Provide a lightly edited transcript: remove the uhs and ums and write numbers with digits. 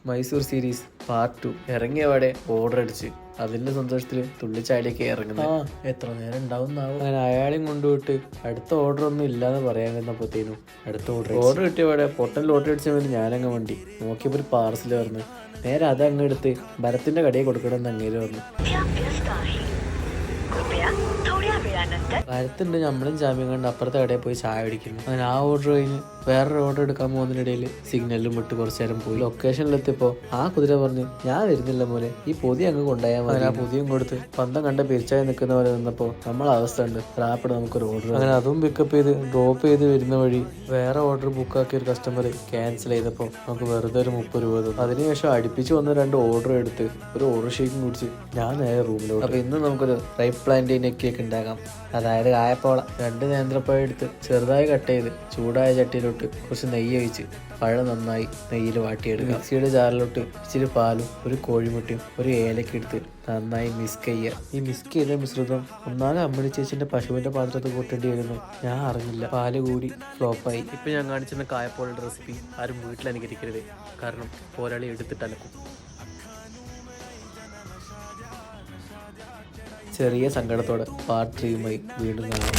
Mysore series part 2 ഇറങ്ങിയവിടെ order അടിച്ച് അതിന്റെ സന്തോഷത്തിൽ തുള്ളിച്ചാടിയൊക്കെ ഇറങ്ങുന്നത്. എത്ര നേരം ഉണ്ടാവുന്നാവും. അങ്ങനെ അയാളെയും കൊണ്ടുപോയിട്ട് അടുത്ത ഓർഡർ ഒന്നും ഇല്ലാന്ന് പറയാൻ വന്നപ്പോഴത്തേനും അടുത്ത ഓർഡർ കിട്ടിയവിടെ പൊട്ടൻ ലോട്ടറി അടിച്ച വേണ്ടി ഞാനങ്ങ് വണ്ടി നോക്കിയപ്പോൾ ഒരു പാർസൽ പറഞ്ഞു. നേരെ അതങ്ങ് എടുത്ത് ഭരത്തിന്റെ കടയിൽ കൊടുക്കണമെന്ന് അങ്ങേര് പറഞ്ഞു. ഭരത്തുണ്ട് നമ്മളും ജാമ്യം കണ്ട് അപ്പുറത്തെ കടയിൽ പോയി ചായ അടിക്കുന്നു. അങ്ങനെ ആ ഓർഡർ കഴിഞ്ഞ് വേറൊരു ഓർഡർ എടുക്കാൻ പോകുന്നതിനിടയിൽ സിഗ്നലിലും വിട്ട് കുറച്ചു നേരം പോയി. ലൊക്കേഷനിലെത്തിയപ്പോ ആ കുതിര പറഞ്ഞു ഞാൻ വരുന്നില്ല മോനെ, ഈ പൊതി അങ്ങ് കൊണ്ടുപോയാൽ മതി. ആ പൊതിയും കൊടുത്ത് പന്തം കണ്ട പിരിച്ചായി നിൽക്കുന്ന പോലെ നിന്നപ്പോ നമ്മളെ അവസ്ഥ ഉണ്ട് റാപ്പിഡ് നമുക്കൊരു ഓർഡർ. അങ്ങനെ അതും പിക്കപ്പ് ചെയ്ത് ഡ്രോപ്പ് ചെയ്ത് വരുന്ന വഴി വേറെ ഓർഡർ ബുക്കാക്കിയ ഒരു കസ്റ്റമർ ക്യാൻസൽ ചെയ്തപ്പോ നമുക്ക് വെറുതെ ഒരു 30 രൂപ തന്നു. അതിനുശേഷം അടുപ്പിച്ച് വന്ന 2 ഓർഡർ എടുത്ത് ഒരു ഓർഡർ ഷേക്കും കുടിച്ച് ഞാൻ നേരെ റൂമിലോട്ട്. അപ്പൊ ഇന്ന് നമുക്കൊരു റൈപ്പ് പ്ലാന്റൈൻ കേക്ക് ഉണ്ടാക്കാം. അതായത് കായപ്പോള 2 നേന്ത്രപ്പഴം എടുത്ത് ചെറുതായി കട്ട് ചെയ്ത് ചൂടായ ചട്ടിയിലോട്ട് കുറച്ച് നെയ്യ് ഒഴിച്ച് പഴം നന്നായി നെയ്യിൽ വാട്ടിയെടുക്കുക. മിക്സിയുടെ ജാറിലോട്ട് ഇച്ചിരി പാലും ഒരു കോഴിമുട്ടയും ഒരു ഏലക്ക എടുത്ത് നന്നായി മിക്സ് ചെയ്യുക. ഈ മിക്സ് ചെയ്ത മിശ്രിതം ഒന്നാലും അമ്മണി ചേച്ചിന്റെ പശുവിന്റെ പാത്രത്തിൽ കൂട്ടേണ്ടി വരുന്നു. ഞാൻ അറിഞ്ഞില്ല, പാല് കൂടി ഫ്ലോപ്പായി. ഇപ്പൊ ഞാൻ കാണിച്ചിരുന്ന കായപ്പോളയുടെ റെസിപ്പി ആരും വീട്ടിൽ അനുകരിക്കരുത്, കാരണം പോരാളി എടുത്തിട്ട് അലക്കും. ചെറിയ സങ്കടത്തോടെ പാർട്ട് 3 വീണ്ടും കാണാം.